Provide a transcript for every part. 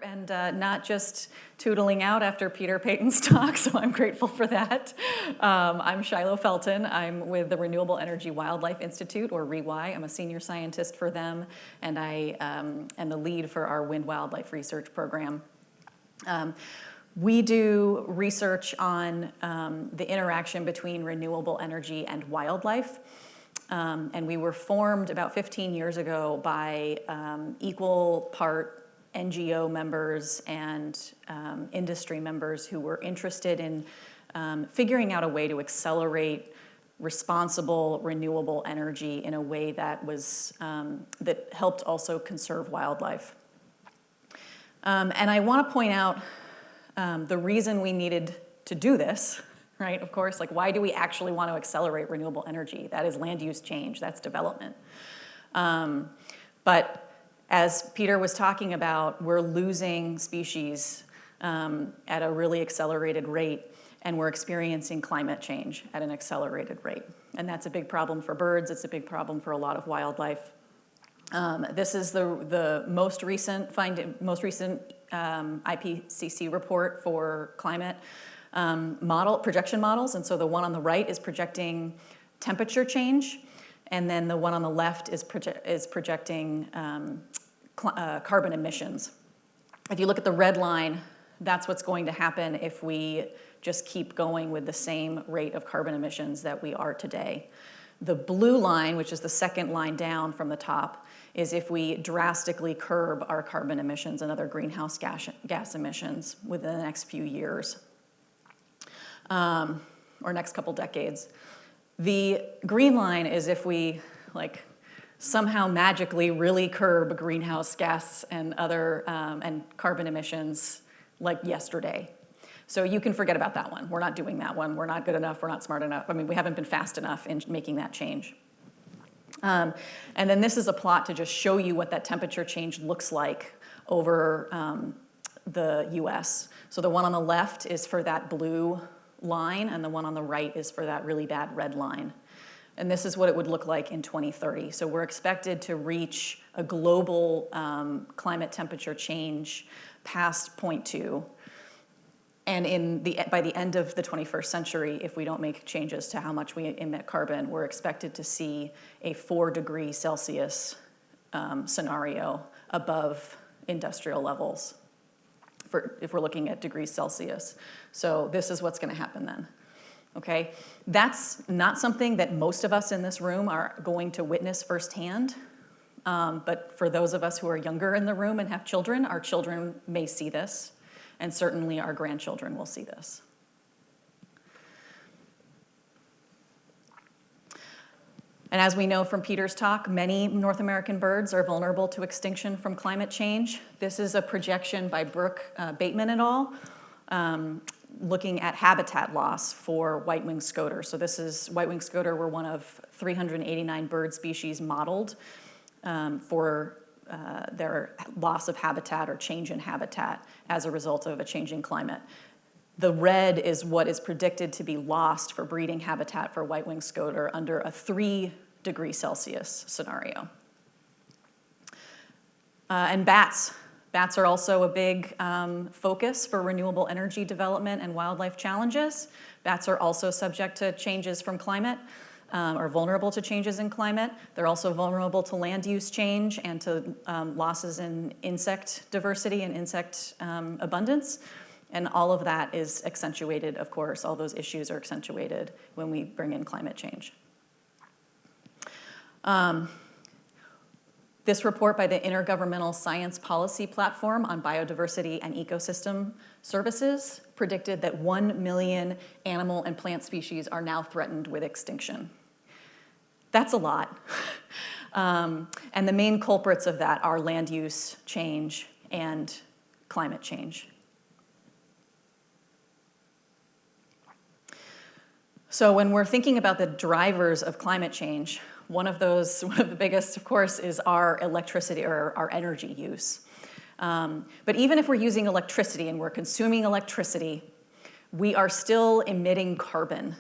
and not just tootling out after Peter Payton's talk, so I'm grateful for that. I'm Shilo Felton. I'm with the Renewable Energy Wildlife Institute, or REWI. I'm a senior scientist for them, and I am the lead for our wind wildlife research program. We do research on the interaction between renewable energy and wildlife. And we were formed about 15 years ago by equal part NGO members and industry members who were interested in figuring out a way to accelerate responsible renewable energy in a way that was that helped also conserve wildlife. And I want to point out the reason we needed to do this, right? Of course, like, why do we actually want to accelerate renewable energy? That is land use change, that's development. But as Peter was talking about, we're losing species at a really accelerated rate, and we're experiencing climate change at an accelerated rate. And that's a big problem for birds, it's a big problem for a lot of wildlife. This is the most recent IPCC report for climate projection models. And so the one on the right is projecting temperature change, and then the one on the left is projecting carbon emissions. If you look at the red line, that's what's going to happen if we just keep going with the same rate of carbon emissions that we are today. The blue line, which is the second line down from the top, is if we drastically curb our carbon emissions and other greenhouse gas emissions within the next few years, or next couple decades. The green line is if we somehow magically really curb greenhouse gas and other and carbon emissions like yesterday. So you can forget about that one. We're not doing that one. We're not good enough. We're not smart enough. I mean, we haven't been fast enough in making that change. And then this is a plot to just show you what that temperature change looks like over the US. So the one on the left is for that blue line, and the one on the right is for that really bad red line. And this is what it would look like in 2030. So we're expected to reach a global climate temperature change past 0.2. And by the end of the 21st century, if we don't make changes to how much we emit carbon, we're expected to see a 4°C scenario above industrial levels if we're looking at degrees Celsius. So this is what's going to happen then. Okay, that's not something that most of us in this room are going to witness firsthand. But for those of us who are younger in the room and have children, our children may see this. And certainly our grandchildren will see this. And as we know from Peter's talk, many North American birds are vulnerable to extinction from climate change. This is a projection by Brooke Bateman et al., looking at habitat loss for white-winged scoter. So white-winged scoter were one of 389 bird species modeled for their loss of habitat or change in habitat as a result of a changing climate. The red is what is predicted to be lost for breeding habitat for white-winged scoter under a 3°C scenario. And bats. Bats are also a big focus for renewable energy development and wildlife challenges. Bats are also subject to changes from climate. Are vulnerable to changes in climate. They're also vulnerable to land use change and to losses in insect diversity and insect abundance. And all of that is accentuated, of course, all those issues are accentuated when we bring in climate change. This report by the Intergovernmental Science Policy Platform on Biodiversity and Ecosystem Services predicted that 1 million animal and plant species are now threatened with extinction. That's a lot. And the main culprits of that are land use change and climate change. So when we're thinking about the drivers of climate change, one of the biggest, of course, is our electricity or our energy use. But even if we're using electricity and we're consuming electricity, we are still emitting carbon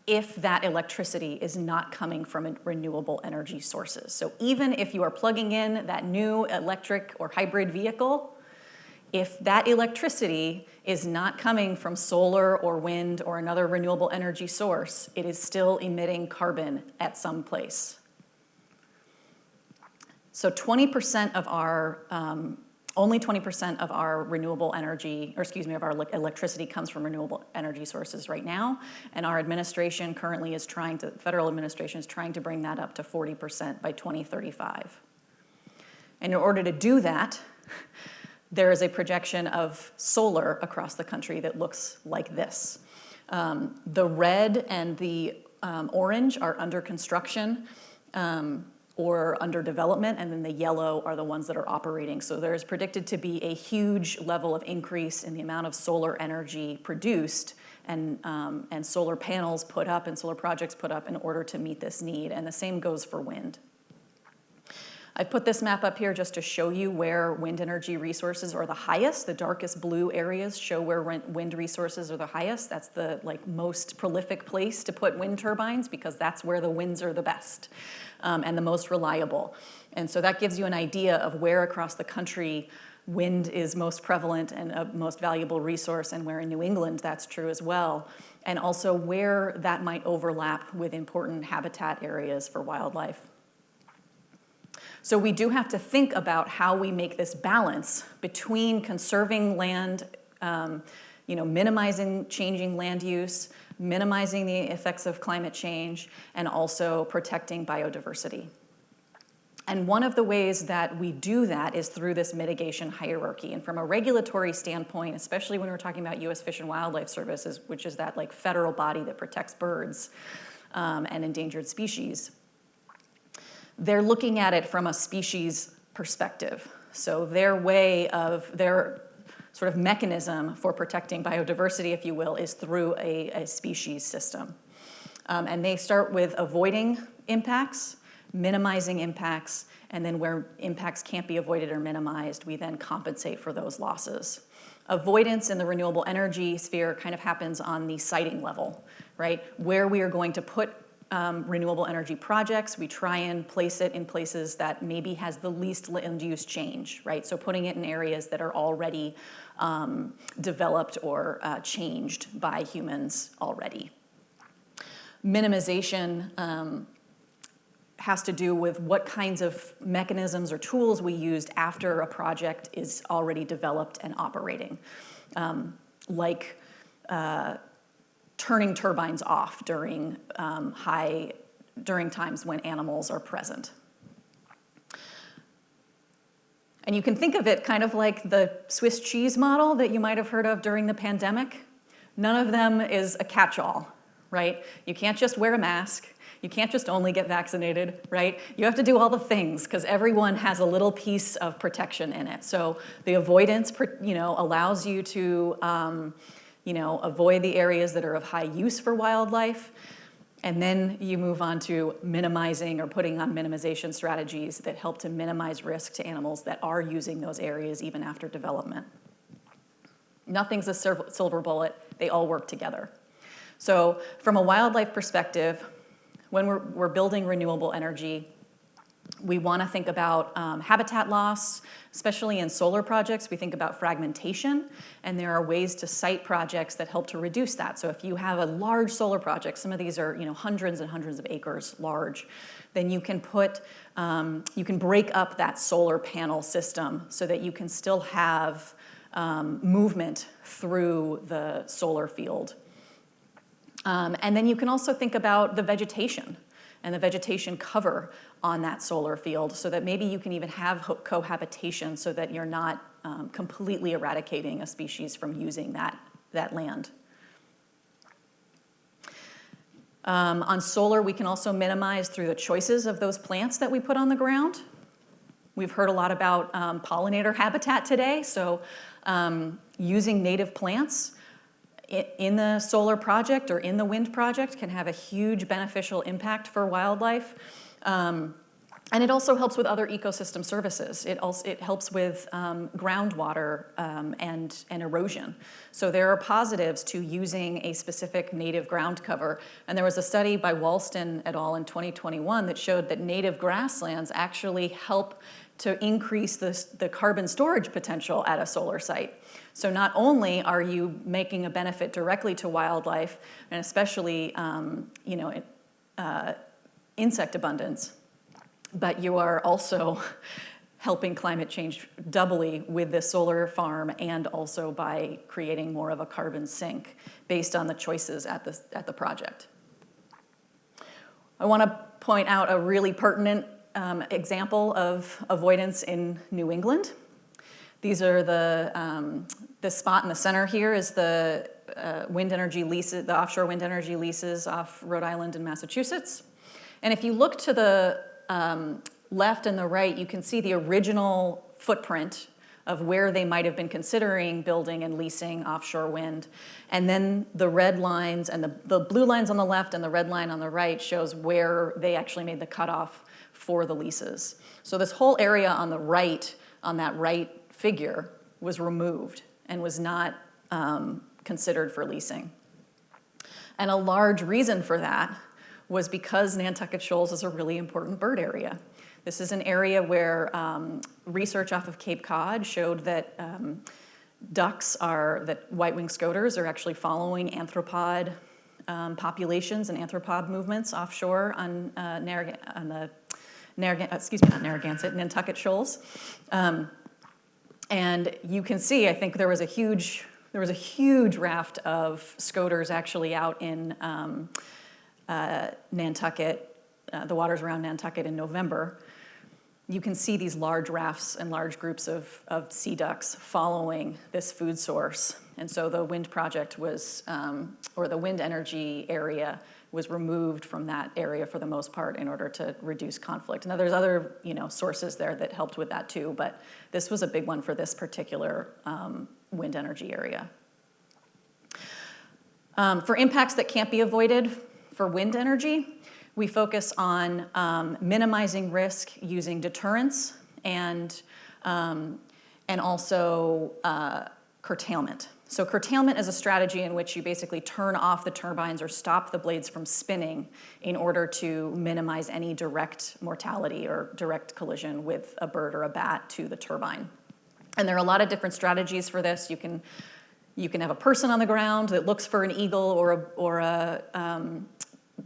if that electricity is not coming from renewable energy sources. So even if you are plugging in that new electric or hybrid vehicle, if that electricity is not coming from solar or wind or another renewable energy source, it is still emitting carbon at some place. So 20% of our, only 20% of our renewable energy, or excuse me, of our electricity comes from renewable energy sources right now. And our administration currently is trying to, federal administration is trying to bring that up to 40% by 2035. And in order to do that, there is a projection of solar across the country that looks like this. The red and the orange are under construction or under development, and then the yellow are the ones that are operating. So there's predicted to be a huge level of increase in the amount of solar energy produced and solar panels put up and solar projects put up in order to meet this need. And the same goes for wind. I put this map up here just to show you where wind energy resources are the highest. The darkest blue areas show where wind resources are the highest. That's the most prolific place to put wind turbines because that's where the winds are the best and the most reliable. And so that gives you an idea of where across the country wind is most prevalent and a most valuable resource, and where in New England that's true as well, and also where that might overlap with important habitat areas for wildlife. So we do have to think about how we make this balance between conserving land, minimizing changing land use, minimizing the effects of climate change, and also protecting biodiversity. And one of the ways that we do that is through this mitigation hierarchy. And from a regulatory standpoint, especially when we're talking about U.S. Fish and Wildlife Services, which is that federal body that protects birds and endangered species, they're looking at it from a species perspective. So their sort of mechanism for protecting biodiversity, if you will, is through a species system. And they start with avoiding impacts, minimizing impacts, and then where impacts can't be avoided or minimized, we then compensate for those losses. Avoidance in the renewable energy sphere kind of happens on the siting level, right? Where we are going to put renewable energy projects, we try and place it in places that maybe has the least land use change, right? So putting it in areas that are already developed or changed by humans already. Minimization has to do with what kinds of mechanisms or tools we used after a project is already developed and operating, turning turbines off during times when animals are present. And you can think of it kind of like the Swiss cheese model that you might have heard of during the pandemic. None of them is a catch-all, right? You can't just wear a mask. You can't just only get vaccinated, right? You have to do all the things because everyone has a little piece of protection in it. So the avoidance, allows you to avoid the areas that are of high use for wildlife. And then you move on to minimizing or putting on minimization strategies that help to minimize risk to animals that are using those areas even after development. Nothing's a silver bullet. They all work together. So from a wildlife perspective, when we're building renewable energy, we want to think about habitat loss, especially in solar projects. We think about fragmentation, and there are ways to site projects that help to reduce that. So if you have a large solar project, some of these are hundreds and hundreds of acres large, then you can break up that solar panel system so that you can still have movement through the solar field. And then you can also think about the vegetation and the vegetation cover on that solar field so that maybe you can even have cohabitation so that you're not completely eradicating a species from using that land. On solar, we can also minimize through the choices of those plants that we put on the ground. We've heard a lot about pollinator habitat today, so using native plants in the solar project or in the wind project can have a huge beneficial impact for wildlife. And it also helps with other ecosystem services. It helps with groundwater and erosion. So there are positives to using a specific native ground cover. And there was a study by Walston et al. In 2021 that showed that native grasslands actually help to increase the carbon storage potential at a solar site. So not only are you making a benefit directly to wildlife, and especially insect abundance, but you are also helping climate change doubly with this solar farm, and also by creating more of a carbon sink based on the choices at the project. I want to point out a really pertinent example of avoidance in New England. These are the spot in the center here is the wind energy leases, the offshore wind energy leases off Rhode Island and Massachusetts. And if you look to the left and the right, you can see the original footprint of where they might have been considering building and leasing offshore wind. And then the red lines and the blue lines on the left and the red line on the right shows where they actually made the cutoff for the leases. So this whole area on the right, on that right figure, was removed and was not considered for leasing. And a large reason for that was because Nantucket Shoals is a really important bird area. This is an area where research off of Cape Cod showed that that white-winged scoters are actually following arthropod populations and arthropod movements offshore on Nantucket Shoals. And you can see, I think there was a huge raft of scoters actually out in Nantucket, the waters around Nantucket in November. You can see these large rafts and large groups of sea ducks following this food source. And so the wind project was, or the wind energy area was removed from that area for the most part in order to reduce conflict. Now there's other sources there that helped with that too, but this was a big one for this particular wind energy area. For impacts that can't be avoided for wind energy, we focus on minimizing risk using deterrence and also curtailment. So curtailment is a strategy in which you basically turn off the turbines or stop the blades from spinning in order to minimize any direct mortality or direct collision with a bird or a bat to the turbine. And there are a lot of different strategies for this. You can have a person on the ground that looks for an eagle or a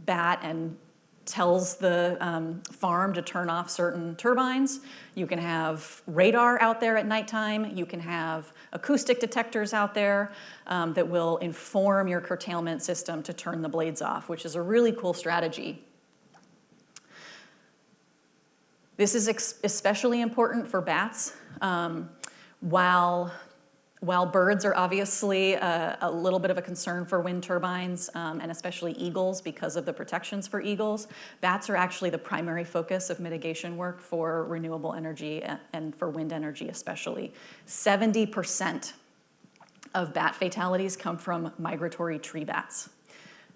bat and tells the farm to turn off certain turbines. You can have radar out there at nighttime. You can have acoustic detectors out there that will inform your curtailment system to turn the blades off, which is a really cool strategy. This is especially important for bats. While birds are obviously a little bit of a concern for wind turbines, and especially eagles because of the protections for eagles, bats are actually the primary focus of mitigation work for renewable energy and for wind energy especially. 70% of bat fatalities come from migratory tree bats,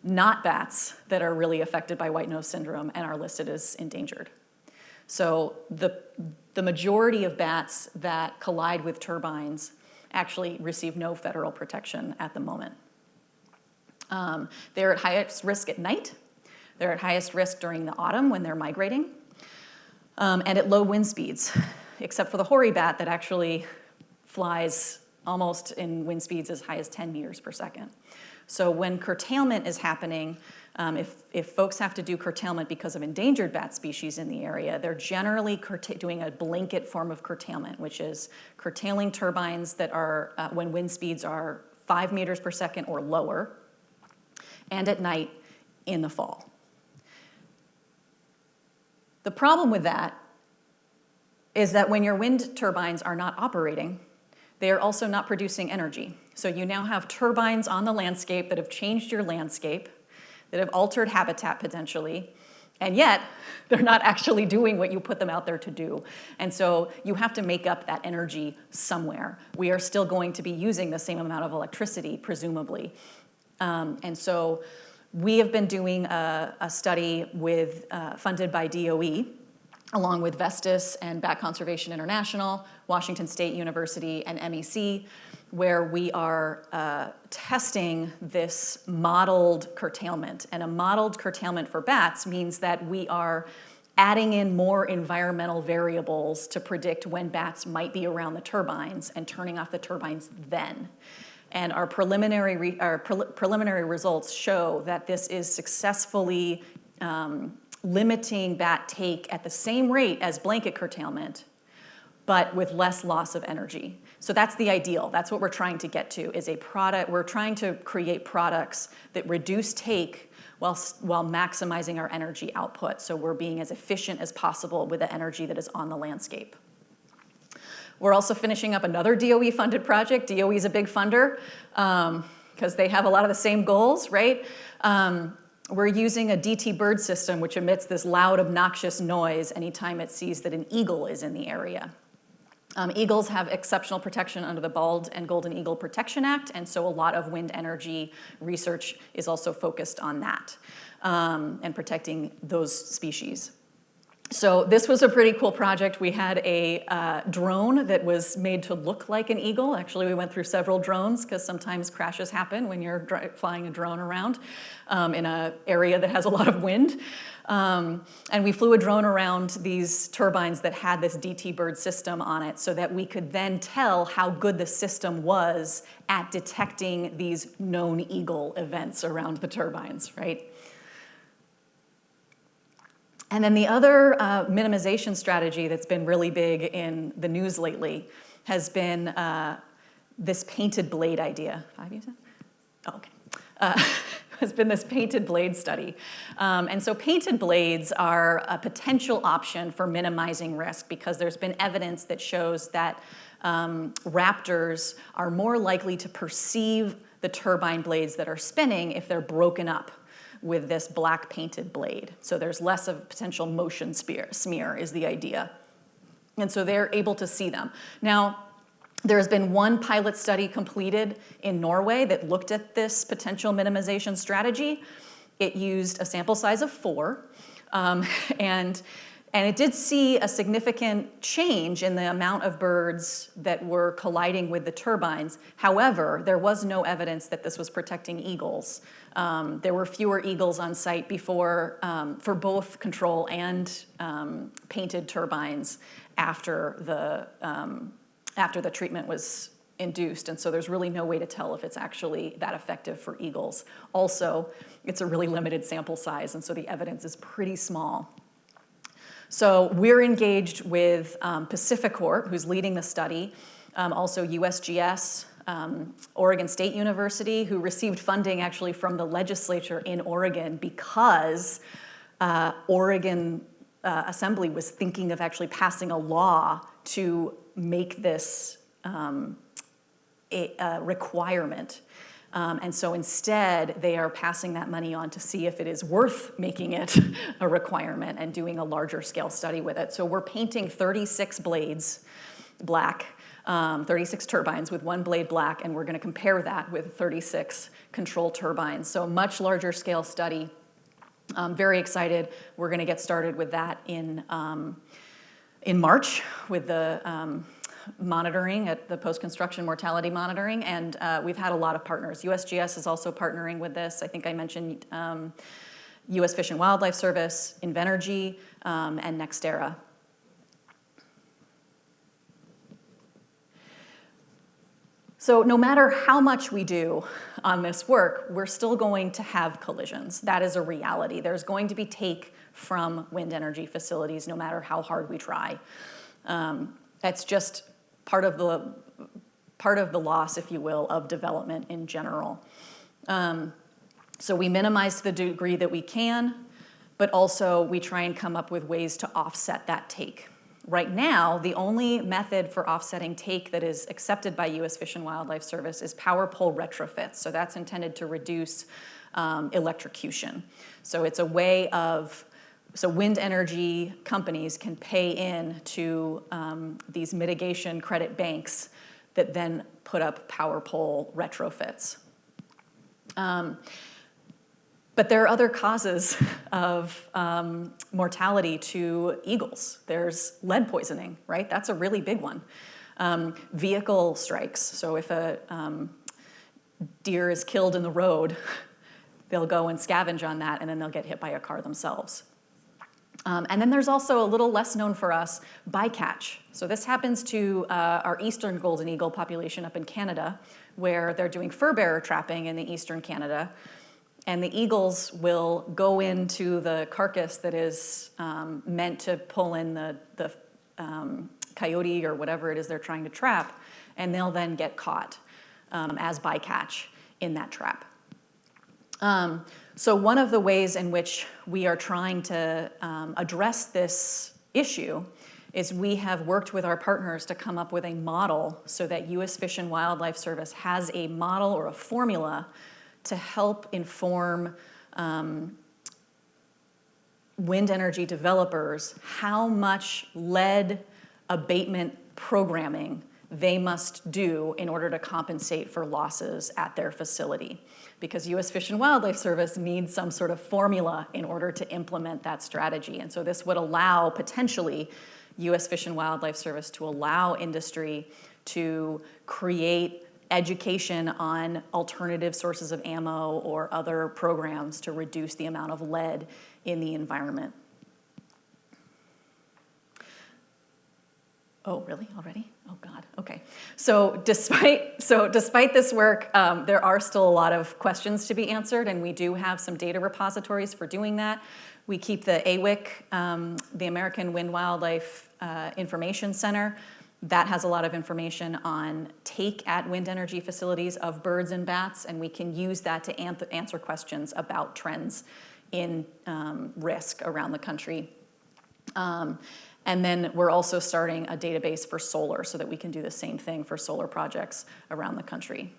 not bats that are really affected by white nose syndrome and are listed as endangered. So the majority of bats that collide with turbines actually receive no federal protection at the moment. They're at highest risk at night. They're at highest risk during the autumn when they're migrating, and at low wind speeds, except for the hoary bat that actually flies almost in wind speeds as high as 10 meters per second. So when curtailment is happening, if folks have to do curtailment because of endangered bat species in the area, they're generally doing a blanket form of curtailment, which is curtailing turbines that are, when wind speeds are 5 meters per second or lower, and at night in the fall. The problem with that is that when your wind turbines are not operating, they are also not producing energy. So you now have turbines on the landscape that have changed your landscape, that have altered habitat potentially, and yet they're not actually doing what you put them out there to do. And so you have to make up that energy somewhere. We are still going to be using the same amount of electricity, presumably. And so we have been doing a study funded by DOE, along with Vestas and Bat Conservation International, Washington State University, and MEC, where we are testing this modeled curtailment. And a modeled curtailment for bats means that we are adding in more environmental variables to predict when bats might be around the turbines and turning off the turbines then. And our preliminary results show that this is successfully limiting bat take at the same rate as blanket curtailment, but with less loss of energy. So that's the ideal. That's what we're trying to get to, is a product. We're trying to create products that reduce take while maximizing our energy output. So we're being as efficient as possible with the energy that is on the landscape. We're also finishing up another DOE-funded project. DOE is a big funder because they have a lot of the same goals, right? We're using a DT bird system, which emits this loud, obnoxious noise anytime it sees that an eagle is in the area. Eagles have exceptional protection under the Bald and Golden Eagle Protection Act, and so a lot of wind energy research is also focused on that and protecting those species. So this was a pretty cool project. We had a drone that was made to look like an eagle. Actually, we went through several drones because sometimes crashes happen when you're flying a drone around in an area that has a lot of wind. And we flew a drone around these turbines that had this DT bird system on it so that we could then tell how good the system was at detecting these known eagle events around the turbines, right? And then the other minimization strategy that's been really big in the news lately has been this painted blade idea. 5 years now? Oh, okay. Has been this painted blade study. And so painted blades are a potential option for minimizing risk because there's been evidence that shows that raptors are more likely to perceive the turbine blades that are spinning if they're broken up with this black painted blade. So there's less of potential motion smear is the idea. And so they're able to see them. Now, there's been one pilot study completed in Norway that looked at this potential minimization strategy. It used a sample size of 4, and it did see a significant change in the amount of birds that were colliding with the turbines. However, there was no evidence that this was protecting eagles. There were fewer eagles on site before for both control and painted turbines after the treatment was induced, and so there's really no way to tell if it's actually that effective for eagles. Also, it's a really limited sample size, and so the evidence is pretty small. So we're engaged with Pacificorp, who's leading the study, also USGS, Oregon State University, who received funding actually from the legislature in Oregon because Oregon Assembly was thinking of actually passing a law to make this a requirement. And so instead, they are passing that money on to see if it is worth making it a requirement and doing a larger scale study with it. So we're painting 36 blades black, 36 turbines with one blade black, and we're going to compare that with 36 control turbines. So much larger scale study. Very excited. We're going to get started with that in March with the monitoring at the post-construction mortality monitoring, and we've had a lot of partners. USGS is also partnering with this. I think I mentioned U.S. Fish and Wildlife Service, Invenergy, and NextEra. So no matter how much we do on this work, we're still going to have collisions. That is a reality. There's going to be take from wind energy facilities no matter how hard we try. That's just part of the loss, if you will, of development in general. So we minimize to the degree that we can, but also we try and come up with ways to offset that take. Right now, the only method for offsetting take that is accepted by U.S. Fish and Wildlife Service is power pole retrofits. So that's intended to reduce electrocution. So it's a way of So wind energy companies can pay in to these mitigation credit banks that then put up power pole retrofits. But there are other causes of mortality to eagles. There's lead poisoning, right? That's a really big one. Vehicle strikes. So if a deer is killed in the road, they'll go and scavenge on that, and then they'll get hit by a car themselves. And then there's also a little less known for us, bycatch. So this happens to our eastern golden eagle population up in Canada, where they're doing fur bearer trapping in the eastern Canada. And the eagles will go into the carcass that is meant to pull in the coyote or whatever it is they're trying to trap, and they'll then get caught as bycatch in that trap. So one of the ways in which we are trying to address this issue is we have worked with our partners to come up with a model so that U.S. Fish and Wildlife Service has a model or a formula to help inform wind energy developers how much lead abatement programming they must do in order to compensate for losses at their facility. Because U.S. Fish and Wildlife Service needs some sort of formula in order to implement that strategy. And so this would allow, potentially, U.S. Fish and Wildlife Service to allow industry to create education on alternative sources of ammo or other programs to reduce the amount of lead in the environment. Oh, really? Already? Oh, God. Okay. So despite this work, there are still a lot of questions to be answered, and we do have some data repositories for doing that. We keep the AWIC, the American Wind Wildlife Information Center. That has a lot of information on take at wind energy facilities of birds and bats, and we can use that to answer questions about trends in risk around the country. And then we're also starting a database for solar so that we can do the same thing for solar projects around the country.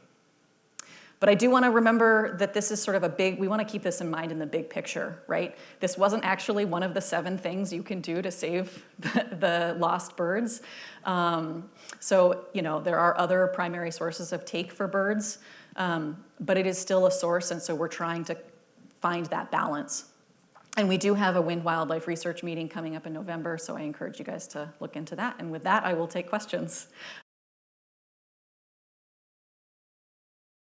But I do want to remember that this is sort of we want to keep this in mind in the big picture, right? This wasn't actually one of the 7 things you can do to save the lost birds. So, there are other primary sources of take for birds, but it is still a source, and so we're trying to find that balance. And we do have a wind wildlife research meeting coming up in November, so I encourage you guys to look into that. And with that, I will take questions.